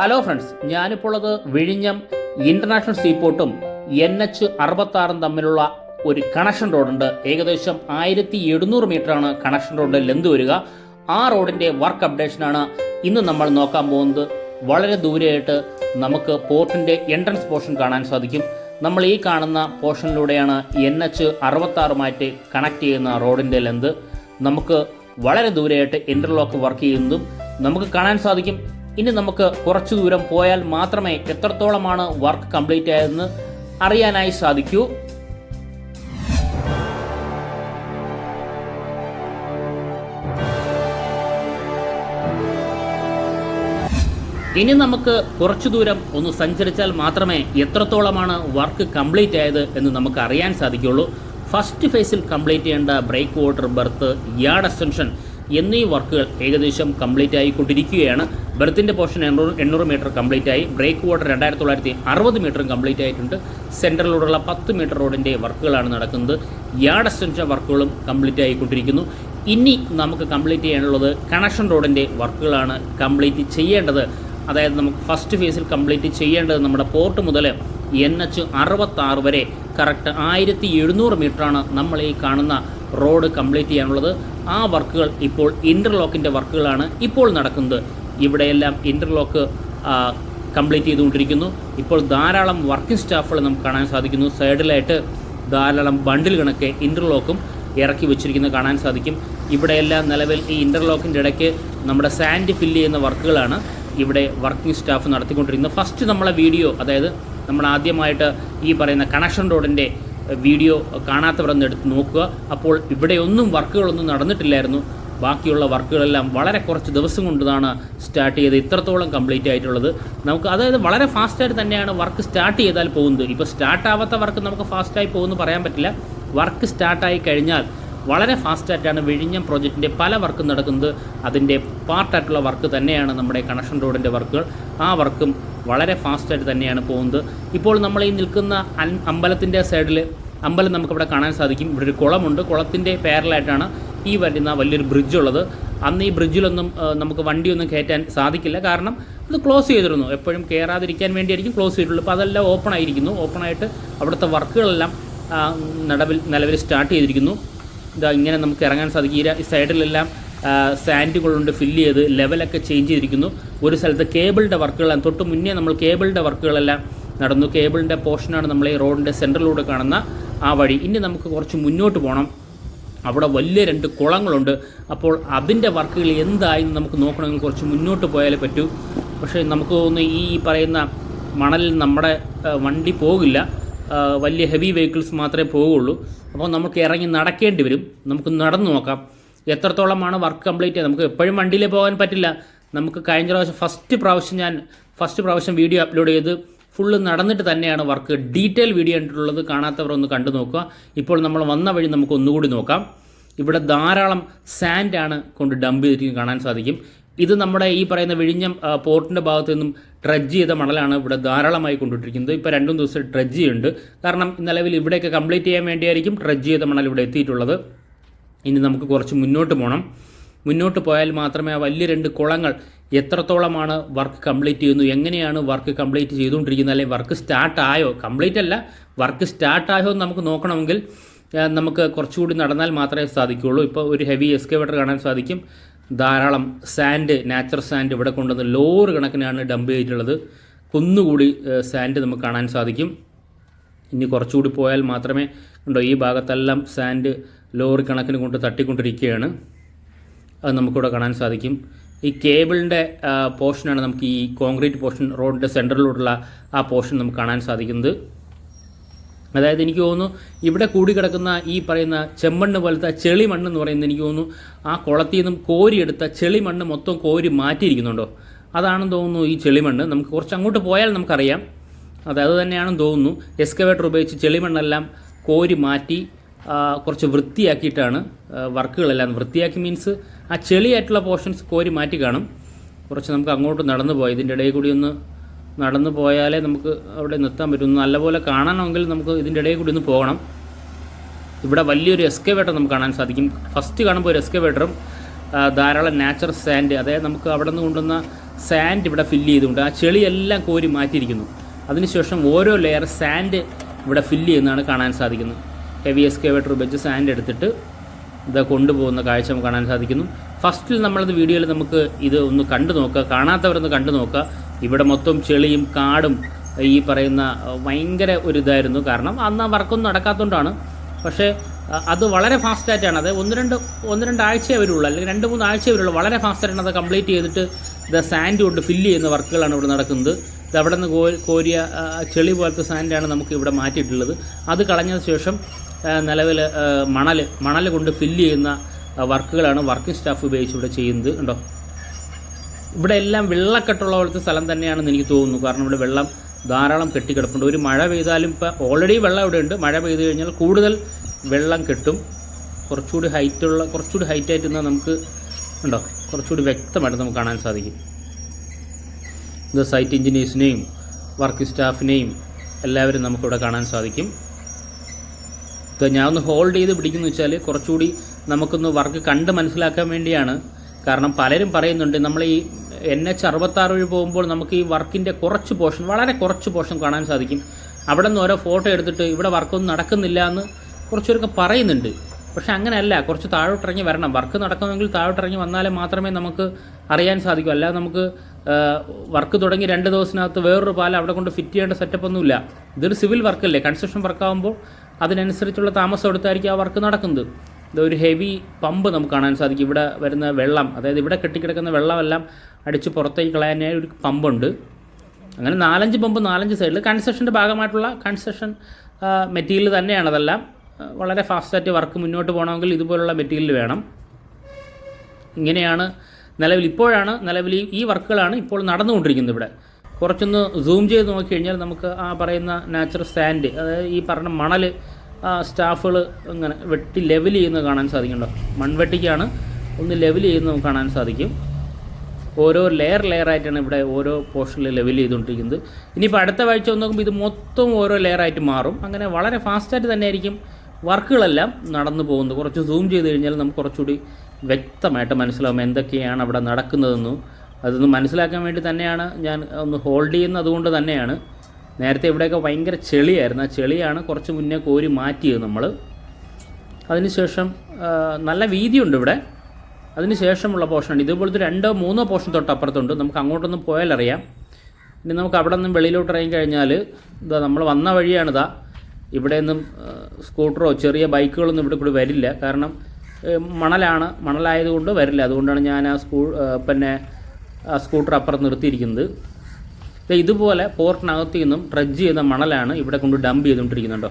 Hello friends, ഞാനിപ്പോൾ ഉള്ളത് വിഴിഞ്ഞം ഇന്റർനാഷണൽ സീപോർട്ടും NH66 തമ്മിലുള്ള ഒരു കണക്ഷൻ റോഡുണ്ട്. ഏകദേശം 1700 മീറ്ററാണ് കണക്ഷൻ റോഡ് ലെന്ത് വരിക. ആ റോഡിന്റെ വർക്ക് അപ്ഡേഷനാണ് ഇന്ന് നമ്മൾ നോക്കാൻ പോകുന്നത്. വളരെ ദൂരെയായിട്ട് നമുക്ക് പോർട്ടിന്റെ എൻട്രൻസ് പോർഷൻ കാണാൻ സാധിക്കും. നമ്മൾ ഈ കാണുന്ന പോർഷനിലൂടെയാണ് NH66മായിട്ട് കണക്ട് ചെയ്യുന്ന റോഡിന്റെ ലെന്ത്. നമുക്ക് വളരെ ദൂരെയായിട്ട് ഇന്റർലോക്ക് വർക്ക് ചെയ്യുന്നതും നമുക്ക് കാണാൻ സാധിക്കും. ഇനി നമുക്ക് കുറച്ചു ദൂരം പോയാൽ മാത്രമേ എത്രത്തോളമാണ് വർക്ക് കംപ്ലീറ്റ് ആയതെന്ന് അറിയാനായി സാധിക്കൂ. ഇനി നമുക്ക് കുറച്ചു ദൂരം ഒന്ന് സഞ്ചരിച്ചാൽ മാത്രമേ എത്രത്തോളമാണ് വർക്ക് കംപ്ലീറ്റ് ആയത് എന്ന് നമുക്ക് അറിയാൻ സാധിക്കുള്ളൂ. ഫസ്റ്റ് ഫേസിൽ കംപ്ലീറ്റ് ചെയ്യേണ്ട breakwater, berth, yard extension എന്നീ വർക്കുകൾ ഏകദേശം കംപ്ലീറ്റ് ആയിക്കൊണ്ടിരിക്കുകയാണ്. ബെർത്തിൻ്റെ പോർഷൻ 800 മീറ്റർ കംപ്ലീറ്റ് ആയി. ബ്രേക്ക് വാട്ടർ 2960 മീറ്ററും കംപ്ലീറ്റ് ആയിട്ടുണ്ട്. സെൻട്രലിലൂടെയുള്ള 10 മീറ്റർ റോഡിൻ്റെ വർക്കുകളാണ് നടക്കുന്നത്. യാർഡ് എക്സ്റ്റൻഷൻ വർക്കുകളും കംപ്ലീറ്റ് ആയിക്കൊണ്ടിരിക്കുന്നു. ഇനി നമുക്ക് കംപ്ലീറ്റ് ചെയ്യാനുള്ളത് കണക്ഷൻ റോഡിൻ്റെ വർക്കുകളാണ് കംപ്ലീറ്റ് ചെയ്യേണ്ടത്. അതായത് നമുക്ക് ഫസ്റ്റ് ഫേസിൽ കംപ്ലീറ്റ് ചെയ്യേണ്ടത് നമ്മുടെ പോർട്ട് മുതൽ NH66 വരെ കറക്റ്റ് 1700 മീറ്ററാണ് നമ്മൾ ഈ കാണുന്ന റോഡ് കംപ്ലീറ്റ് ചെയ്യാനുള്ളത്. ആ വർക്കുകൾ ഇപ്പോൾ ഇൻ്റർലോക്കിൻ്റെ വർക്കുകളാണ് ഇപ്പോൾ നടക്കുന്നത്. ഇവിടെയെല്ലാം ഇൻ്റർലോക്ക് കംപ്ലീറ്റ് ചെയ്തുകൊണ്ടിരിക്കുന്നു. ഇപ്പോൾ ധാരാളം വർക്കിംഗ് സ്റ്റാഫുകൾ നമുക്ക് കാണാൻ സാധിക്കുന്നു. സൈഡിലായിട്ട് ധാരാളം ബണ്ടിൽ കണക്കെ ഇൻ്റർലോക്കും ഇറക്കി വെച്ചിരിക്കുന്നത് കാണാൻ സാധിക്കും. ഇവിടെയെല്ലാം നിലവിൽ ഈ ഇൻ്റർലോക്കിൻ്റെ ഇടയ്ക്ക് നമ്മുടെ സാൻഡ് ഫില്ല് ചെയ്യുന്ന വർക്കുകളാണ് ഇവിടെ വർക്കിംഗ് സ്റ്റാഫ് നടത്തിക്കൊണ്ടിരിക്കുന്നത്. ഫസ്റ്റ് നമ്മളെ വീഡിയോ, അതായത് നമ്മൾ ആദ്യമായിട്ട് ഈ പറയുന്ന കണക്ഷൻ റോഡിൻ്റെ വീഡിയോ കാണാത്തവരൊന്ന് എടുത്ത് നോക്കുക. അപ്പോൾ ഇവിടെയൊന്നും വർക്കുകളൊന്നും നടന്നിട്ടില്ലായിരുന്നു. ബാക്കിയുള്ള വർക്കുകളെല്ലാം വളരെ കുറച്ച് ദിവസം കൊണ്ടാണ് സ്റ്റാർട്ട് ചെയ്ത് ഇത്രത്തോളം കംപ്ലീറ്റ് ആയിട്ടുള്ളത്. നമുക്ക് അതായത് വളരെ ഫാസ്റ്റായിട്ട് തന്നെയാണ് വർക്ക് സ്റ്റാർട്ട് ചെയ്താൽ പോകുന്നത്. ഇപ്പോൾ സ്റ്റാർട്ടാവാത്ത വർക്ക് നമുക്ക് ഫാസ്റ്റായി പോകുമെന്ന് പറയാൻ പറ്റില്ല. വർക്ക് സ്റ്റാർട്ടായി കഴിഞ്ഞാൽ വളരെ ഫാസ്റ്റായിട്ടാണ് വിഴിഞ്ഞം പ്രോജക്റ്റിൻ്റെ പല വർക്കും നടക്കുന്നത്. അതിൻ്റെ പാർട്ടായിട്ടുള്ള വർക്ക് തന്നെയാണ് നമ്മുടെ കണക്ഷൻ റോഡിൻ്റെ വർക്കുകൾ. ആ വർക്കും വളരെ ഫാസ്റ്റായിട്ട് തന്നെയാണ് പോകുന്നത്. ഇപ്പോൾ നമ്മൾ ഈ നിൽക്കുന്ന അമ്പലത്തിൻ്റെ സൈഡിൽ അമ്പലം നമുക്കിവിടെ കാണാൻ സാധിക്കും. ഇവിടെ ഒരു കുളമുണ്ട്. കുളത്തിൻ്റെ പാരലായിട്ടാണ് ഈ വരുന്ന വലിയൊരു ബ്രിഡ്ജുള്ളത്. അന്ന് ഈ ബ്രിഡ്ജിലൊന്നും നമുക്ക് വണ്ടിയൊന്നും കയറ്റാൻ സാധിക്കില്ല. കാരണം അത് ക്ലോസ് ചെയ്തിരുന്നു. എപ്പോഴും കയറാതിരിക്കാൻ വേണ്ടിയായിരിക്കും ക്ലോസ് ചെയ്തിട്ടുള്ളൂ. അപ്പോൾ അതെല്ലാം ഓപ്പൺ ആയിരിക്കുന്നു. ഓപ്പണായിട്ട് അവിടുത്തെ വർക്കുകളെല്ലാം നിലവിൽ സ്റ്റാർട്ട് ചെയ്തിരിക്കുന്നു. ഇതാ ഇങ്ങനെ നമുക്ക് ഇറങ്ങാൻ സാധിക്കും. ഈ സൈഡിലെല്ലാം സാൻഡ് കൊണ്ട് ഫില്ല് ചെയ്ത് ലെവലൊക്കെ ചേഞ്ച് ചെയ്തിരിക്കുന്നു. ഒരു സ്ഥലത്ത് കേബിളിൻ്റെ വർക്കുകളെല്ലാം തൊട്ട് മുന്നേ നമ്മൾ കേബിളിൻ്റെ വർക്കുകളെല്ലാം നടന്നു. കേബിളിൻ്റെ പോർഷനാണ് നമ്മൾ ഈ റോഡിൻ്റെ സെൻറ്ററിലൂടെ കാണുന്ന ആ വഴി. ഇനി നമുക്ക് കുറച്ച് മുന്നോട്ട് പോകണം. അവിടെ വലിയ 2 കുളങ്ങളുണ്ട്. അപ്പോൾ അതിൻ്റെ വർക്കുകൾ എന്തായെന്ന് നമുക്ക് നോക്കണമെങ്കിൽ കുറച്ച് മുന്നോട്ട് പോയാലേ പറ്റൂ. പക്ഷേ നമുക്ക് തോന്നുന്നു ഈ പറയുന്ന മണലിൽ നമ്മുടെ വണ്ടി പോകില്ല. വലിയ ഹെവി വെഹിക്കിൾസ് മാത്രമേ പോവുകയുള്ളൂ. അപ്പോൾ നമുക്ക് ഇറങ്ങി നടക്കേണ്ടി വരും. നമുക്ക് നടന്നു നോക്കാം എത്രത്തോളമാണ് വർക്ക് കംപ്ലീറ്റ് ചെയ്യുക. നമുക്ക് എപ്പോഴും വണ്ടിയിലേ പോകാൻ പറ്റില്ല. നമുക്ക് കഴിഞ്ഞ പ്രാവശ്യം ഫസ്റ്റ് പ്രാവശ്യം വീഡിയോ അപ്ലോഡ് ചെയ്ത് ഫുള്ള് നടന്നിട്ട് തന്നെയാണ് വർക്ക് ഡീറ്റെയിൽ വീഡിയോ കണ്ടിട്ടുള്ളത്. കാണാത്തവർ ഒന്ന് കണ്ടു നോക്കുക. ഇപ്പോൾ നമ്മൾ വന്ന വഴി നമുക്ക് ഒന്നുകൂടി നോക്കാം. ഇവിടെ ധാരാളം സാൻഡാണ് കൊണ്ട് ഡംപ് ചെയ്തിരിക്കുന്നത് കാണാൻ സാധിക്കും. ഇത് നമ്മുടെ ഈ പറയുന്ന വിഴിഞ്ഞം പോർട്ടിൻ്റെ ഭാഗത്തു നിന്നും ഡ്രഡ്ജ് ചെയ്ത മണലാണ് ഇവിടെ ധാരാളമായി കൊണ്ടുപോയിരിക്കുന്നത്. ഇപ്പോൾ 2 ദിവസം ഡ്രഡ്ജ് ചെയ്യുന്നുണ്ട്. കാരണം നിലവിൽ ഇവിടെയൊക്കെ കംപ്ലീറ്റ് ചെയ്യാൻ വേണ്ടിയായിരിക്കും ഡ്രഡ്ജ് ചെയ്ത മണൽ ഇവിടെ എത്തിയിട്ടുള്ളത്. ഇനി നമുക്ക് കുറച്ച് മുന്നോട്ട് പോകണം. മുന്നോട്ട് പോയാൽ മാത്രമേ ആ വലിയ 2 കുളങ്ങൾ എത്രത്തോളമാണ് വർക്ക് കംപ്ലീറ്റ് ചെയ്യുന്നു, എങ്ങനെയാണ് വർക്ക് കംപ്ലീറ്റ് ചെയ്തുകൊണ്ടിരിക്കുന്നത്, അല്ലെങ്കിൽ വർക്ക് സ്റ്റാർട്ടായോ, കംപ്ലീറ്റ് അല്ല വർക്ക് സ്റ്റാർട്ടായോ എന്ന് നമുക്ക് നോക്കണമെങ്കിൽ നമുക്ക് കുറച്ചുകൂടി നടന്നാൽ മാത്രമേ സാധിക്കുകയുള്ളൂ. ഇപ്പോൾ ഒരു ഹെവി എക്സ്കവേറ്റർ കാണാൻ സാധിക്കും. ധാരാളം സാൻഡ്, നാച്ചുറൽ സാൻഡ് ഇവിടെ കൊണ്ടുവന്ന് ലോറ് കണക്കിനാണ് ഡംപ് ചെയ്തിട്ടുള്ളത്. കുന്നുകൂടി സാൻഡ് നമുക്ക് കാണാൻ സാധിക്കും. ഇനി കുറച്ചുകൂടി പോയാൽ മാത്രമേ ഉണ്ടോ ഈ ഭാഗത്തെല്ലാം സാൻഡ് ലോറി കണക്കിന് കൊണ്ട് തട്ടിക്കൊണ്ടിരിക്കുകയാണ്. അത് നമുക്കിവിടെ കാണാൻ സാധിക്കും. ഈ കേബിളിൻ്റെ പോർഷനാണ് നമുക്ക് ഈ കോൺക്രീറ്റ് പോർഷൻ, റോഡിൻ്റെ സെൻറ്ററിലൂടെയുള്ള ആ പോർഷൻ നമുക്ക് കാണാൻ സാധിക്കുന്നത്. അതായത് എനിക്ക് തോന്നുന്നു ഇവിടെ കൂടി കിടക്കുന്ന ഈ പറയുന്ന ചെമ്മണ്ണ് പോലത്തെ ചെളിമണ്ണ് എന്ന് പറയുന്നത് എനിക്ക് തോന്നുന്നു ആ കുളത്തിൽ നിന്നും കോരിയെടുത്ത ചെളിമണ്ണ് മൊത്തം കോരി മാറ്റിയിരിക്കുന്നുണ്ടോ, അതാണെന്ന് തോന്നുന്നു ഈ ചെളിമണ്ണ്. നമുക്ക് കുറച്ച് അങ്ങോട്ട് പോയാൽ നമുക്കറിയാം അത് തന്നെയാണെന്ന് തോന്നുന്നു. എക്സ്കവേറ്റർ ഉപയോഗിച്ച് ചെളിമണ്ണെല്ലാം കോരി മാറ്റി കുറച്ച് വൃത്തിയാക്കിയിട്ടാണ് വർക്കുകളെല്ലാം. വൃത്തിയാക്കി മീൻസ് ആ ചെളിയായിട്ടുള്ള പോർഷൻസ് കോരി മാറ്റി കാണും. കുറച്ച് നമുക്ക് അങ്ങോട്ട് നടന്നു പോയി ഇതിൻ്റെ ഇടയിൽ കൂടി ഒന്ന് നടന്നു പോയാലേ നമുക്ക് അവിടെ നിർത്താൻ പറ്റും. നല്ലപോലെ കാണണമെങ്കിൽ നമുക്ക് ഇതിൻ്റെ ഇടയിൽ കൂടി ഒന്ന് പോകണം. ഇവിടെ വലിയൊരു എക്സ്കവേറ്റർ നമുക്ക് കാണാൻ സാധിക്കും. ഫസ്റ്റ് കാണുമ്പോൾ ഒരു എക്സ്കവേറ്ററും ധാരാളം നാച്ചുറൽ സാൻഡ്, അതായത് നമുക്ക് അവിടെ നിന്ന് കൊണ്ടുവന്ന സാൻഡ് ഇവിടെ ഫില്ല് ചെയ്തുകൊണ്ട് ആ ചെളിയെല്ലാം കോരി മാറ്റിയിരിക്കുന്നു. അതിനുശേഷം ഓരോ ലെയർ സാൻഡ് ഇവിടെ ഫില്ല് ചെയ്യുന്നതാണ് കാണാൻ സാധിക്കുന്നത്. ഹെവി എക്സ്കവേറ്റർ ഉപയോഗിച്ച് സാൻഡ് എടുത്തിട്ട് ഇത് കൊണ്ടുപോകുന്ന കാഴ്ച നമുക്ക് കാണാൻ സാധിക്കുന്നു. ഫസ്റ്റിൽ നമ്മളത് വീഡിയോയിൽ നമുക്ക് ഇത് ഒന്ന് കണ്ടു നോക്കുക, കാണാത്തവരൊന്ന് കണ്ടു നോക്കുക. ഇവിടെ മൊത്തം ചെളിയും കാടും ഈ പറയുന്ന ഭയങ്കര ഒരു ഇതായിരുന്നു. കാരണം അന്ന് ആ വർക്കൊന്നും നടക്കാത്തതുകൊണ്ടാണ്. പക്ഷേ അത് വളരെ ഫാസ്റ്റായിട്ടാണ്, അത് ഒന്ന് രണ്ട് ആഴ്ചയേ വരുള്ളൂ, അല്ലെങ്കിൽ 2-3 ആഴ്ചയേ വരുള്ളൂ. വളരെ ഫാസ്റ്റായിട്ടാണ് അത് കംപ്ലീറ്റ് ചെയ്തിട്ട് ഇത് സാൻഡ് കൊണ്ട് ഫില്ല് ചെയ്യുന്ന വർക്കുകളാണ് ഇവിടെ നടക്കുന്നത്. ഇത് അവിടെ നിന്ന് കോരിയ ചെളി പോലത്തെ സാൻഡാണ് നമുക്ക് ഇവിടെ മാറ്റിയിട്ടുള്ളത്. അത് കളഞ്ഞതിന് ശേഷം നിലവിൽ മണൽ കൊണ്ട് ഫില്ല് ചെയ്യുന്ന വർക്കുകളാണ് വർക്കിംഗ് സ്റ്റാഫ് ഉപയോഗിച്ച് ഇവിടെ ചെയ്യുന്നത്. ഉണ്ടോ, ഇവിടെ എല്ലാം വെള്ളക്കെട്ടുള്ള പോലത്തെ സ്ഥലം തന്നെയാണെന്ന് എനിക്ക് തോന്നുന്നു. കാരണം ഇവിടെ വെള്ളം ധാരാളം കെട്ടിക്കിടപ്പുണ്ട്. ഒരു മഴ പെയ്താലും ഇപ്പോൾ ഓൾറെഡി വെള്ളം ഇവിടെ ഉണ്ട്, മഴ പെയ്തു കഴിഞ്ഞാൽ കൂടുതൽ വെള്ളം കെട്ടും. കുറച്ചുകൂടി ഹൈറ്റായിട്ട് നിന്നാൽ നമുക്ക് ഉണ്ടോ കുറച്ചുകൂടി വ്യക്തമായിട്ട് നമുക്ക് കാണാൻ സാധിക്കും. ഇത് സൈറ്റ് എഞ്ചിനീയേഴ്സിനെയും വർക്കിംഗ് സ്റ്റാഫിനെയും എല്ലാവരും നമുക്കിവിടെ കാണാൻ സാധിക്കും. ഇത് ഞാൻ ഒന്ന് ഹോൾഡ് ചെയ്ത് പിടിക്കുന്നു വെച്ചാൽ കുറച്ചുകൂടി നമുക്കൊന്ന് വർക്ക് കണ്ട് മനസ്സിലാക്കാൻ വേണ്ടിയാണ്. കാരണം പലരും പറയുന്നുണ്ട് നമ്മൾ ഈ NH 66 വഴി പോകുമ്പോൾ നമുക്ക് ഈ വർക്കിൻ്റെ വളരെ കുറച്ച് പോർഷൻ കാണാൻ സാധിക്കും. അവിടെ നിന്ന് ഓരോ ഫോട്ടോ എടുത്തിട്ട് ഇവിടെ വർക്കൊന്നും നടക്കുന്നില്ല എന്ന് കുറച്ചൊക്കെ പറയുന്നുണ്ട്. പക്ഷെ അങ്ങനെയല്ല, കുറച്ച് താഴോട്ടിറങ്ങി വരണം. വർക്ക് നടക്കണമെങ്കിൽ താഴോട്ടിറങ്ങി വന്നാലേ മാത്രമേ നമുക്ക് അറിയാൻ സാധിക്കൂ. അല്ലാതെ നമുക്ക് വർക്ക് തുടങ്ങി 2 ദിവസത്തിനകത്ത് വേറൊരു പാലം അവിടെ കൊണ്ട് ഫിറ്റ് ചെയ്യേണ്ട സെറ്റപ്പൊന്നുമില്ല. ഇതൊരു സിവിൽ വർക്കല്ലേ, കൺസ്ട്രക്ഷൻ വർക്കാകുമ്പോൾ അതിനനുസരിച്ചുള്ള താമസം എടുത്തായിരിക്കും ആ വർക്ക് നടക്കുന്നത്. ഇതൊരു ഹെവി പമ്പ് നമുക്ക് കാണാൻ സാധിക്കും. ഇവിടെ വരുന്ന വെള്ളം, അതായത് ഇവിടെ കെട്ടിക്കിടക്കുന്ന വെള്ളമെല്ലാം അടിച്ച് പുറത്തേക്ക് കളയാനായി ഒരു പമ്പുണ്ട്. അങ്ങനെ 4-5 പമ്പ് 4-5 സൈഡിൽ കൺസ്ട്രക്ഷൻ്റെ ഭാഗമായിട്ടുള്ള കൺസ്ട്രക്ഷൻ മെറ്റീരിയൽ തന്നെയാണ്. അതെല്ലാം വളരെ ഫാസ്റ്റായിട്ട് വർക്ക് മുന്നോട്ട് പോകണമെങ്കിൽ ഇതുപോലുള്ള മെറ്റീരിയൽ വേണം. ഇങ്ങനെയാണ് നിലവിൽ ഈ വർക്കുകളാണ് ഇപ്പോൾ നടന്നുകൊണ്ടിരിക്കുന്നത്. ഇവിടെ കുറച്ചൊന്ന് സൂം ചെയ്ത് നോക്കിക്കഴിഞ്ഞാൽ നമുക്ക് ആ പറയുന്ന നാച്ചുറൽ സാൻഡ്, അതായത് ഈ പറഞ്ഞ മണൽ സ്റ്റാഫുകൾ ഇങ്ങനെ വെട്ടി ലെവൽ ചെയ്യുന്നത് കാണാൻ സാധിക്കുന്നുണ്ടോ. മൺവെട്ടിക്കാണ് ഒന്ന് ലെവൽ ചെയ്യുന്നത് നമുക്ക് കാണാൻ സാധിക്കും. ഓരോ ലെയറായിട്ടാണ് ഇവിടെ ഓരോ പോർഷനിൽ ലെവൽ ചെയ്തുകൊണ്ടിരിക്കുന്നത്. ഇനിയിപ്പോൾ അടുത്ത ആഴ്ച നോക്കുമ്പോൾ ഇത് മൊത്തം ഓരോ ലെയറായിട്ട് മാറും. അങ്ങനെ വളരെ ഫാസ്റ്റായിട്ട് തന്നെ ആയിരിക്കും വർക്കുകളെല്ലാം നടന്നു പോകുന്നത്. കുറച്ച് സൂം ചെയ്ത് കഴിഞ്ഞാൽ നമുക്ക് കുറച്ചുകൂടി വ്യക്തമായിട്ട് മനസ്സിലാവും എന്തൊക്കെയാണ് അവിടെ നടക്കുന്നതെന്നും. അതൊന്ന് മനസ്സിലാക്കാൻ വേണ്ടി തന്നെയാണ് ഞാൻ ഒന്ന് ഹോൾഡ് ചെയ്യുന്നത്. അതുകൊണ്ട് തന്നെയാണ് നേരത്തെ ഇവിടെയൊക്കെ ഭയങ്കര ചെളിയായിരുന്നു. ആ ചെളിയാണ് കുറച്ച് മുന്നേ കോരി മാറ്റിയത് നമ്മൾ. അതിനുശേഷം നല്ല വീതിയുണ്ട് ഇവിടെ. അതിന് ശേഷമുള്ള പോർഷനാണ് ഇതുപോലത്തെ 2-3 പോർഷൻ തൊട്ടപ്പുറത്തുണ്ട്. നമുക്ക് അങ്ങോട്ടൊന്നും പോയാലറിയാം. ഇനി നമുക്ക് അവിടെ നിന്നും വെളിയിലോട്ട് ഇറങ്ങി കഴിഞ്ഞാൽ ഇതാ നമ്മൾ വന്ന വഴിയാണിതാ. ഇവിടെ നിന്നും സ്കൂട്ടറോ ചെറിയ ബൈക്കുകളൊന്നും ഇവിടെ കൂടി വരില്ല. കാരണം മണലായതുകൊണ്ട് വരില്ല. അതുകൊണ്ടാണ് ഞാൻ ആ സ്കൂട്ടർ അപ്പുറത്ത് നിർത്തിയിരിക്കുന്നത്. ഇതുപോലെ പോർട്ടിനകത്ത് നിന്നും ഡ്രഡ്ജ് ചെയ്യുന്ന മണലാണ് ഇവിടെ കൊണ്ട് ഡംപ് ചെയ്തുകൊണ്ടിരിക്കുന്നുണ്ടോ.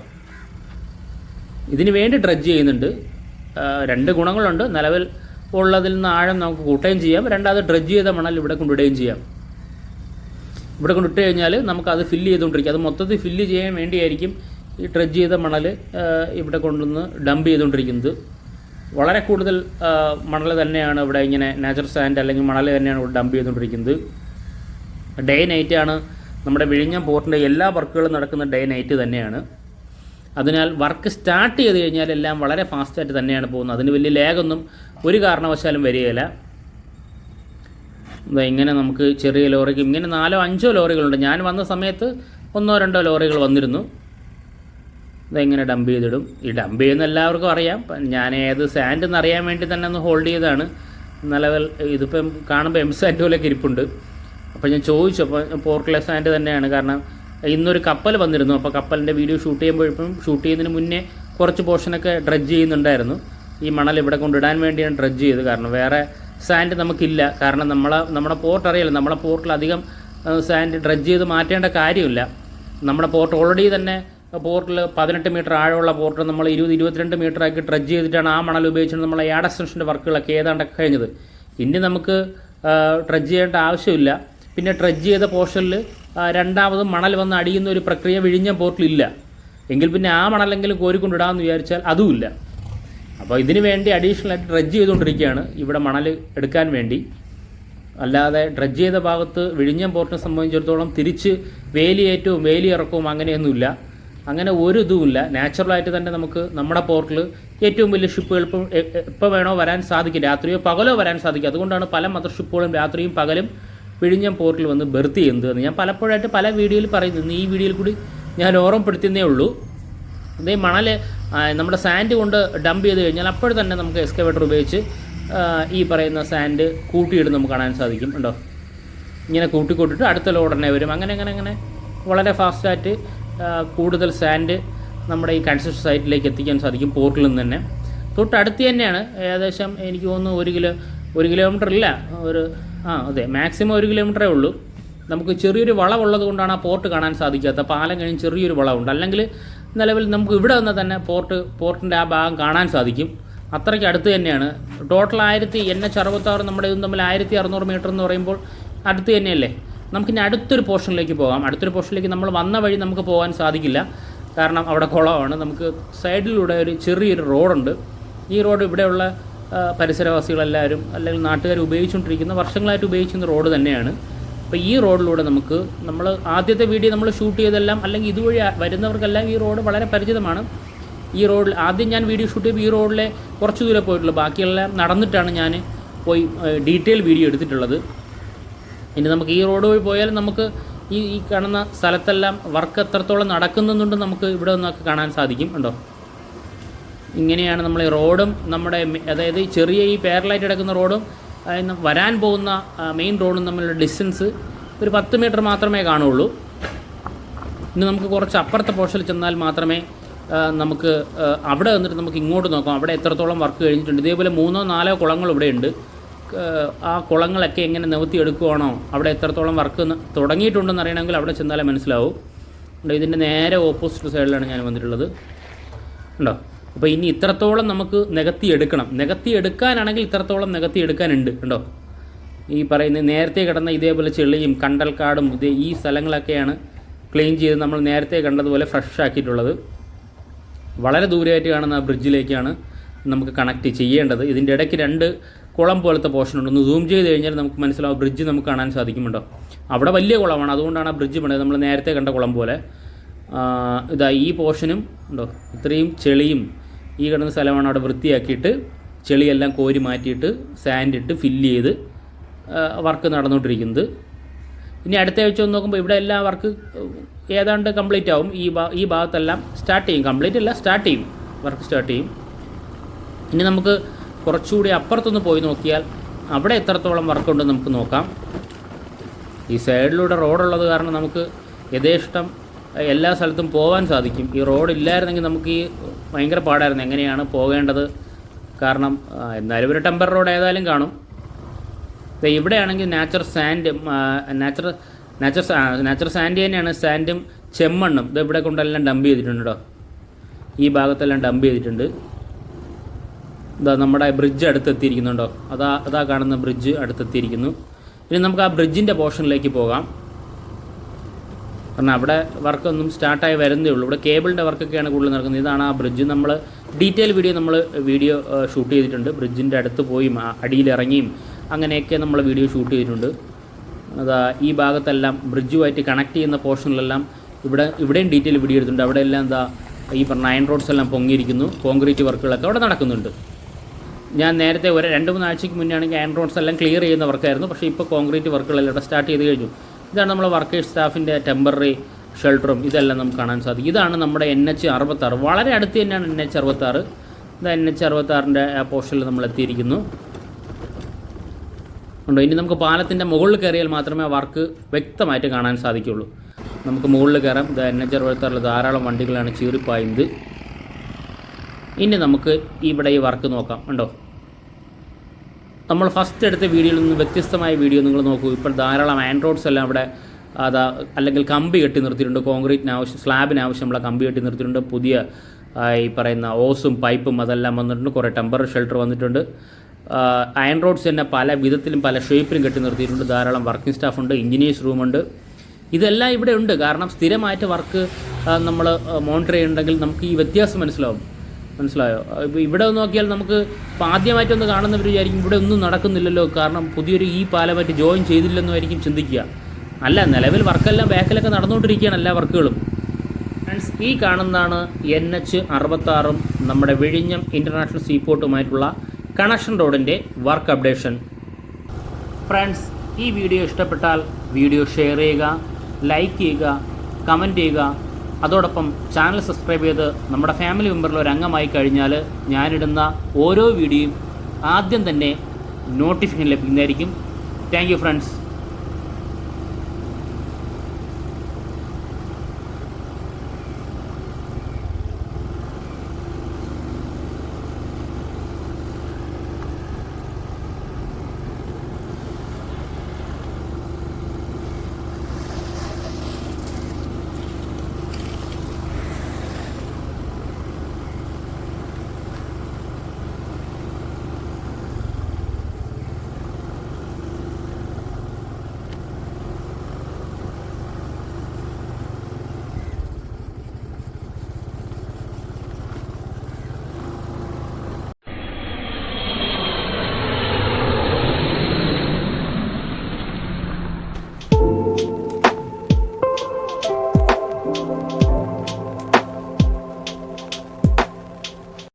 ഇതിന് വേണ്ടി ഡ്രഡ്ജ് ചെയ്യുന്നുണ്ട്. 2 ഗുണങ്ങളുണ്ട്. നിലവിൽ ഉള്ളതിൽ നിന്ന് ആഴം നമുക്ക് കൂട്ടുകയും ചെയ്യാം. രണ്ടാമത് ഡ്രഡ്ജ് ചെയ്ത മണൽ ഇവിടെ കൊണ്ടിടുകയും ചെയ്യാം. ഇവിടെ കൊണ്ടിട്ട് കഴിഞ്ഞാൽ നമുക്കത് ഫില്ല് ചെയ്തുകൊണ്ടിരിക്കും. അത് മൊത്തത്തിൽ ഫില്ല് ചെയ്യാൻ വേണ്ടിയായിരിക്കും ഈ ഡ്രഡ്ജ് ചെയ്ത മണൽ ഇവിടെ കൊണ്ടുവന്ന് ഡംപ് ചെയ്തുകൊണ്ടിരിക്കുന്നത്. വളരെ കൂടുതൽ മണൽ തന്നെയാണ് ഇവിടെ ഇങ്ങനെ നാച്ചുറൽ സാൻഡ് അല്ലെങ്കിൽ മണൽ തന്നെയാണ് ഇവിടെ ഡംപ് ചെയ്തുകൊണ്ടിരിക്കുന്നത്. ഡേ നൈറ്റാണ് നമ്മുടെ വിഴിഞ്ഞം പോർട്ടിൻ്റെ എല്ലാ വർക്കുകളും നടക്കുന്ന ഡേ നൈറ്റ് തന്നെയാണ്. അതിനാൽ വർക്ക് സ്റ്റാർട്ട് ചെയ്ത് കഴിഞ്ഞാൽ എല്ലാം വളരെ ഫാസ്റ്റായിട്ട് തന്നെയാണ് പോകുന്നത്. അതിന് വലിയ ലാഗൊന്നും ഒരു കാരണവശാലും വരികയില്ല. ഇങ്ങനെ നമുക്ക് ചെറിയ ലോറിക്ക് ഇങ്ങനെ 4-5 ലോറികളുണ്ട്. ഞാൻ വന്ന സമയത്ത് 1-2 ലോറികൾ വന്നിരുന്നു. ഇതെങ്ങനെ ഡംപ് ചെയ്തിടും. ഈ ഡംപ് ചെയ്യുന്ന എല്ലാവർക്കും അറിയാം. ഞാൻ ഏത് സാൻഡ് എന്ന് അറിയാൻ വേണ്ടി തന്നെ ഒന്ന് ഹോൾഡ് ചെയ്താണ്. നിലവിൽ ഇതിപ്പം കാണുമ്പോൾ M-സാൻഡ് പോലെയൊക്കെ ഇരിപ്പുണ്ട്. അപ്പോൾ ഞാൻ ചോദിച്ചു, അപ്പോൾ പോർട്ടിലെ സാൻഡ് തന്നെയാണ്. കാരണം ഇന്നൊരു കപ്പൽ വന്നിരുന്നു. അപ്പോൾ കപ്പലിൻ്റെ വീഡിയോ ഷൂട്ട് ചെയ്യുന്നതിന് മുന്നേ കുറച്ച് പോർഷനൊക്കെ ഡ്രഡ്ജ് ചെയ്യുന്നുണ്ടായിരുന്നു. ഈ മണൽ ഇവിടെ കൊണ്ടിടാൻ വേണ്ടിയാണ് ഡ്രഡ്ജ് ചെയ്ത്. കാരണം വേറെ സാൻഡ് നമുക്കില്ല. കാരണം നമ്മുടെ പോർട്ട് അറിയില്ല. നമ്മളെ പോർട്ടിൽ അധികം സാൻഡ് ഡ്രഡ്ജ് ചെയ്ത് മാറ്റേണ്ട കാര്യമില്ല. നമ്മുടെ പോർട്ട് ഓൾറെഡി തന്നെ പോർട്ടിൽ 18 മീറ്റർ ആഴമുള്ള പോർട്ട് നമ്മൾ 20-22 മീറ്ററാക്കി ഡ്രഡ്ജ് ചെയ്തിട്ടാണ് ആ മണൽ ഉപയോഗിച്ചിട്ട് നമ്മളെ യാർഡ് എക്സ്റ്റൻഷൻ്റെ വർക്കുകളൊക്കെ ഏതാണ്ടൊക്കെ കഴിഞ്ഞത്. ഇനി നമുക്ക് ഡ്രഡ്ജ് ചെയ്യേണ്ട ആവശ്യമില്ല. പിന്നെ ഡ്രഡ്ജ് ചെയ്ത പോർഷനിൽ രണ്ടാമത് മണൽ വന്ന് അടിയുന്ന ഒരു പ്രക്രിയ വിഴിഞ്ഞം പോർട്ടിലില്ല. എങ്കിൽ പിന്നെ ആ മണലെങ്കിലും കോരിക്കൊണ്ടിടാമെന്ന് വിചാരിച്ചാൽ അതുമില്ല. അപ്പോൾ ഇതിന് വേണ്ടി അഡീഷണലായിട്ട് ഡ്രഡ്ജ് ചെയ്തുകൊണ്ടിരിക്കുകയാണ് ഇവിടെ മണൽ എടുക്കാൻ വേണ്ടി. അല്ലാതെ ഡ്രഡ്ജ് ചെയ്ത ഭാഗത്ത് വിഴിഞ്ഞം പോർട്ടിനെ സംബന്ധിച്ചിടത്തോളം തിരിച്ച് വേലിയേറ്റവും വേലിയിറക്കവും അങ്ങനെയൊന്നുമില്ല. അങ്ങനെ ഒരു ഇതുമില്ല. നാച്ചുറലായിട്ട് തന്നെ നമുക്ക് നമ്മുടെ പോർട്ടിൽ ഏറ്റവും വലിയ ഷിപ്പുകൾ എപ്പോൾ വേണോ വരാൻ സാധിക്കും, രാത്രിയോ പകലോ വരാൻ സാധിക്കും. അതുകൊണ്ടാണ് പല മദർ ഷിപ്പുകളും രാത്രിയും പകലും വിഴിഞ്ഞം പോർട്ടിൽ വന്ന് ബെർത്ത് ചെയ്യുന്നത്. ഞാൻ പലപ്പോഴായിട്ട് പല വീഡിയോയിൽ പറയുന്നു, ഈ വീഡിയോയിൽ കൂടി ഞാൻ ഓർമ്മപ്പെടുത്തുന്നേ ഉള്ളൂ. അതേ മണൽ നമ്മുടെ സാൻഡ് കൊണ്ട് ഡംപ് ചെയ്ത് കഴിഞ്ഞാൽ അപ്പോൾ തന്നെ നമുക്ക് എക്സ്കവേറ്റർ ഉപയോഗിച്ച് ഈ പറയുന്ന സാൻഡ് കൂട്ടിയിടും നമുക്ക് കാണാൻ സാധിക്കും. ഉണ്ടോ, ഇങ്ങനെ കൂട്ടിക്കൂട്ടിട്ട് അടുത്ത ലോഡ് തന്നെ വരും. അങ്ങനെ വളരെ ഫാസ്റ്റായിട്ട് കൂടുതൽ സാൻഡ് നമ്മുടെ ഈ കൺസ്ട്രക്ഷൻ സൈറ്റിലേക്ക് എത്തിക്കാൻ സാധിക്കും പോർട്ടിൽ നിന്ന് തന്നെ. തൊട്ടടുത്ത് തന്നെയാണ്, ഏകദേശം എനിക്ക് തോന്നുന്നു 1 കിലോമീറ്റർ ഇല്ല, അതെ മാക്സിമം 1 കിലോമീറ്ററേ ഉള്ളൂ. നമുക്ക് ചെറിയൊരു വളവുള്ളത് കൊണ്ടാണ് ആ പോർട്ട് കാണാൻ സാധിക്കാത്ത. പാലം കഴിഞ്ഞ് ചെറിയൊരു വളവുണ്ട്. അല്ലെങ്കിൽ നിലവിൽ നമുക്ക് ഇവിടെ നിന്ന് തന്നെ പോർട്ടിൻ്റെ ആ ഭാഗം കാണാൻ സാധിക്കും. അത്രയ്ക്ക് അടുത്ത് തന്നെയാണ്. ടോട്ടൽ NH 66 നമ്മുടെ ഇതും തമ്മിൽ 1600 മീറ്റർ എന്ന് പറയുമ്പോൾ അടുത്ത് തന്നെയല്ലേ. നമുക്കിനി അടുത്തൊരു പോർഷനിലേക്ക് പോകാം. അടുത്തൊരു പോർഷനിലേക്ക് നമ്മൾ വന്ന വഴി നമുക്ക് പോകാൻ സാധിക്കില്ല, കാരണം അവിടെ കുളമാണ്. നമുക്ക് സൈഡിലൂടെ ഒരു ചെറിയൊരു റോഡുണ്ട്. ഈ റോഡ് ഇവിടെയുള്ള പരിസരവാസികളെല്ലാവരും അല്ലെങ്കിൽ നാട്ടുകാർ ഉപയോഗിച്ചുകൊണ്ടിരിക്കുന്ന, വർഷങ്ങളായിട്ട് ഉപയോഗിക്കുന്ന റോഡ് തന്നെയാണ്. അപ്പോൾ ഈ റോഡിലൂടെ നമ്മൾ ആദ്യത്തെ വീഡിയോ നമ്മൾ ഷൂട്ട് ചെയ്തെല്ലാം, അല്ലെങ്കിൽ ഇതുവഴി വരുന്നവർക്കെല്ലാം ഈ റോഡ് വളരെ പരിചിതമാണ്. ഈ റോഡിൽ ആദ്യം ഞാൻ വീഡിയോ ഷൂട്ട് ചെയ്യുമ്പോൾ ഈ റോഡിലെ കുറച്ച് ദൂരെ പോയിട്ടുള്ളൂ, ബാക്കിയെല്ലാം നടന്നിട്ടാണ് ഞാൻ പോയി ഡീറ്റെയിൽ വീഡിയോ എടുത്തിട്ടുള്ളത്. ഇനി നമുക്ക് ഈ റോഡ് വഴി പോയാൽ നമുക്ക് ഈ കാണുന്ന സ്ഥലത്തെല്ലാം വർക്ക് എത്രത്തോളം നടക്കുന്നുണ്ട് നമുക്ക് ഇവിടെ നിന്നൊക്കെ കാണാൻ സാധിക്കും. ഉണ്ടോ, ഇങ്ങനെയാണ് നമ്മൾ ഈ റോഡും നമ്മുടെ, അതായത് ചെറിയ ഈ പാരലായിട്ട് കിടക്കുന്ന റോഡും വരാൻ പോകുന്ന മെയിൻ റോഡും തമ്മിലുള്ള ഡിസ്റ്റൻസ് ഒരു 10 മീറ്റർ മാത്രമേ കാണുള്ളൂ. ഇനി നമുക്ക് കുറച്ച് അപ്പുറത്തെ പോർഷനിൽ ചെന്നാൽ മാത്രമേ നമുക്ക് അവിടെ വന്നിട്ട് നമുക്ക് ഇങ്ങോട്ട് നോക്കാം അവിടെ എത്രത്തോളം വർക്ക് കഴിഞ്ഞിട്ടുണ്ട്. ഇതേപോലെ 3-4 കുളങ്ങൾ ഇവിടെയുണ്ട്. ആ കുളങ്ങളൊക്കെ എങ്ങനെ നിവർത്തിയെടുക്കുകയാണോ, അവിടെ എത്രത്തോളം വർക്ക് തുടങ്ങിയിട്ടുണ്ടെന്ന് അറിയണമെങ്കിൽ അവിടെ ചെന്നാലേ മനസ്സിലാവും. ഇതിൻ്റെ നേരെ ഓപ്പോസിറ്റ് സൈഡിലാണ് ഞാൻ വന്നിട്ടുള്ളത്. ഉണ്ടോ, അപ്പോൾ ഇനി ഇത്രത്തോളം നമുക്ക് നികത്തിയെടുക്കാനാണെങ്കിൽ ഇത്രത്തോളം നികത്തിയെടുക്കാനുണ്ട്. ഉണ്ടോ, ഈ പറയുന്ന നേരത്തെ കിടന്ന ഇതേപോലെ ചെളിയും കണ്ടൽക്കാടും ഈ സ്ഥലങ്ങളൊക്കെയാണ് ക്ലീൻ ചെയ്ത് നമ്മൾ നേരത്തെ കണ്ടതുപോലെ ഫ്രഷ് ആക്കിയിട്ടുള്ളത്. വളരെ ദൂരെയായിട്ട് കാണുന്ന ബ്രിഡ്ജിലേക്കാണ് നമുക്ക് കണക്ട് ചെയ്യേണ്ടത്. ഇതിൻ്റെ ഇടയ്ക്ക് 2 കുളം പോലത്തെ പോർഷനുണ്ട്. ഒന്ന് സൂം ചെയ്ത് കഴിഞ്ഞാൽ നമുക്ക് മനസ്സിലാവും, ബ്രിഡ്ജ് നമുക്ക് കാണാൻ സാധിക്കുമുണ്ടോ. അവിടെ വലിയ കുളമാണ്, അതുകൊണ്ടാണ് ആ ബ്രിഡ്ജ് പണിത്, നമ്മൾ നേരത്തെ കണ്ട കുളം പോലെ. ഈ പോർഷനും ഉണ്ടോ, ഇത്രയും ചെളിയും ഈ കിടന്ന സ്ഥലമാണ് അവിടെ വൃത്തിയാക്കിയിട്ട് ചെളിയെല്ലാം കോരി മാറ്റിയിട്ട് സാൻഡ് ഇട്ട് ഫില്ല് ചെയ്ത് വർക്ക് നടന്നുകൊണ്ടിരിക്കുന്നത്. ഇനി അടുത്ത ആഴ്ച ഒന്ന് നോക്കുമ്പോൾ ഇവിടെ എല്ലാ വർക്ക് ഏതാണ്ട് കംപ്ലീറ്റ് ആവും. ഈ ഭാഗത്തെല്ലാം സ്റ്റാർട്ട് ചെയ്യും, കംപ്ലീറ്റ് അല്ല വർക്ക് സ്റ്റാർട്ട് ചെയ്യും. ഇനി നമുക്ക് കുറച്ചുകൂടി അപ്പുറത്തൊന്ന് പോയി നോക്കിയാൽ അവിടെ എത്രത്തോളം വർക്കുണ്ടെന്ന് നമുക്ക് നോക്കാം. ഈ സൈഡിലൂടെ റോഡുള്ളത് കാരണം നമുക്ക് യഥേഷ്ടം എല്ലാ സ്ഥലത്തും പോകാൻ സാധിക്കും. ഈ റോഡ് ഇല്ലായിരുന്നെങ്കിൽ നമുക്ക് ഭയങ്കര പാടായിരുന്നു എങ്ങനെയാണ് പോകേണ്ടത്. കാരണം എന്നാലും ഒരു ടെമ്പർ റോഡ് ഏതായാലും കാണും. ഇവിടെയാണെങ്കിൽ നാച്ചുറൽ സാൻഡ് തന്നെയാണ്. സാൻഡും ചെമ്മണ്ണും ഇവിടെ കൊണ്ടെല്ലാം ഡംപ് ചെയ്തിട്ടുണ്ട് കേട്ടോ. ഈ ഭാഗത്തെല്ലാം ഡംപ് ചെയ്തിട്ടുണ്ട്. നമ്മുടെ ബ്രിഡ്ജ് അടുത്തെത്തിയിരിക്കുന്നുണ്ടോ, അതാ കാണുന്ന ബ്രിഡ്ജ് അടുത്തെത്തിയിരിക്കുന്നു. ഇനി നമുക്ക് ആ ബ്രിഡ്ജിൻ്റെ പോർഷനിലേക്ക് പോകാം. കാരണം അവിടെ വർക്കൊന്നും സ്റ്റാർട്ടായി വരുന്നേ ഉള്ളൂ. ഇവിടെ കേബിളിൻ്റെ വർക്കൊക്കെയാണ് കൂടുതൽ നടക്കുന്നത്. ഇതാണ് ആ ബ്രിഡ്ജ്. നമ്മൾ ഡീറ്റെയിൽ വീഡിയോ ഷൂട്ട് ചെയ്തിട്ടുണ്ട്. ബ്രിഡ്ജിൻ്റെ അടുത്ത് പോയും അടിയിലിറങ്ങിയും അങ്ങനെയൊക്കെ നമ്മൾ വീഡിയോ ഷൂട്ട് ചെയ്തിട്ടുണ്ട്. ഈ ഭാഗത്തെല്ലാം ബ്രിഡ്ജുമായിട്ട് കണക്ട് ചെയ്യുന്ന പോർഷനിലെല്ലാം ഇവിടെയും ഡീറ്റെയിൽ വീഡിയോ എടുത്തിട്ടുണ്ട്. അവിടെ എല്ലാം ഈ പറഞ്ഞ അയൺ റോഡ്സ് എല്ലാം പൊങ്ങിയിരിക്കുന്നു. കോൺക്രീറ്റ് വർക്കുകളൊക്കെ അവിടെ നടക്കുന്നുണ്ട്. ഞാൻ നേരത്തെ 2-3 ആഴ്ചയ്ക്ക് മുന്നേ ആണെങ്കിൽ അയൺ റോഡ്സ് എല്ലാം ക്ലിയർ ചെയ്യുന്ന വർക്കായിരുന്നു. പക്ഷേ ഇപ്പോൾ കോൺക്രീറ്റ് വർക്കുകളെല്ലാം ഇവിടെ സ്റ്റാർട്ട് ചെയ്ത് കഴിഞ്ഞു. ഇതാണ് നമ്മളെ വർക്കേഴ്സ് സ്റ്റാഫിൻ്റെ ടെമ്പററി ഷെൽട്ടറും ഇതെല്ലാം നമുക്ക് കാണാൻ സാധിക്കും. ഇതാണ് നമ്മുടെ NH 66, വളരെ അടുത്ത് തന്നെയാണ് NH 66. NH 66ൻ്റെ ആ പോർഷനിൽ നമ്മൾ എത്തിയിരിക്കുന്നു. ഉണ്ടോ, ഇനി നമുക്ക് പാലത്തിൻ്റെ മുകളിൽ കയറിയാൽ മാത്രമേ വർക്ക് വ്യക്തമായിട്ട് കാണാൻ സാധിക്കുകയുള്ളൂ. നമുക്ക് മുകളിൽ കയറാം. NH 66 ധാരാളം വണ്ടികളാണ് ചീറിപ്പായുന്നത്. ഇനി നമുക്ക് ഇവിടെ ഈ വർക്ക് നോക്കാം. ഉണ്ടോ, നമ്മൾ ഫസ്റ്റ് എടുത്ത വീഡിയോയിൽ നിന്ന് വ്യത്യസ്തമായ വീഡിയോ നിങ്ങൾ നോക്കൂ. ഇപ്പോൾ ധാരാളം അയൺ റോഡ്സ് എല്ലാം അവിടെ അല്ലെങ്കിൽ കമ്പി കെട്ടി നിർത്തിയിട്ടുണ്ട്. കോൺക്രീറ്റിന് സ്ലാബിന് ആവശ്യമുള്ള കമ്പി കെട്ടി നിർത്തിയിട്ടുണ്ട്. പുതിയ ഈ പറയുന്ന ഓസും പൈപ്പും അതെല്ലാം വന്നിട്ടുണ്ട്. കുറേ ടെമ്പററി ഷെൽട്ടർ വന്നിട്ടുണ്ട്. അയൺ റോഡ്സ് തന്നെ പല വിധത്തിലും പല ഷേപ്പിലും കെട്ടി നിർത്തിയിട്ടുണ്ട്. ധാരാളം വർക്കിംഗ് സ്റ്റാഫുണ്ട്, എഞ്ചിനീയേഴ്സ് റൂമുണ്ട്. ഇതെല്ലാം ഇവിടെ ഉണ്ട്. കാരണം സ്ഥിരമായിട്ട് വർക്ക് നമ്മൾ മോണിറ്റർ ചെയ്യുന്നുണ്ടെങ്കിൽ നമുക്ക് ഈ വ്യത്യാസം മനസ്സിലായോ? ഇപ്പോൾ ഇവിടെ നോക്കിയാൽ നമുക്ക് ഇപ്പോൾ ആദ്യമായിട്ടൊന്ന് കാണുന്നവർ വിചാരിക്കും ഇവിടെ ഒന്നും നടക്കുന്നില്ലല്ലോ, കാരണം പുതിയൊരു ഈ പാലമായിട്ട് ജോയിൻ ചെയ്തില്ലെന്നായിരിക്കും ചിന്തിക്കുക. അല്ല, നിലവിൽ വർക്കെല്ലാം ബാക്കിലൊക്കെ നടന്നുകൊണ്ടിരിക്കുകയാണ് എല്ലാ വർക്കുകളും. ഫ്രണ്ട്സ്, ഈ കാണുന്നതാണ് NH66 നമ്മുടെ വിഴിഞ്ഞം ഇൻ്റർനാഷണൽ സീപോർട്ടുമായിട്ടുള്ള കണക്ഷൻ റോഡിൻ്റെ വർക്ക് അപ്ഡേഷൻ. ഫ്രണ്ട്സ്, ഈ വീഡിയോ ഇഷ്ടപ്പെട്ടാൽ വീഡിയോ ഷെയർ ചെയ്യുക, ലൈക്ക് ചെയ്യുക, കമൻറ്റ് ചെയ്യുക. അതോടൊപ്പം ചാനൽ സബ്സ്ക്രൈബ് ചെയ്ത് നമ്മുടെ ഫാമിലി മെമ്പറിൽ ഒരു അംഗമായി കഴിഞ്ഞാൽ ഞാനിടുന്ന ഓരോ വീഡിയോയും ആദ്യം തന്നെ നോട്ടിഫിക്കേഷൻ ലഭിക്കുന്നതായിരിക്കും. Thank you friends.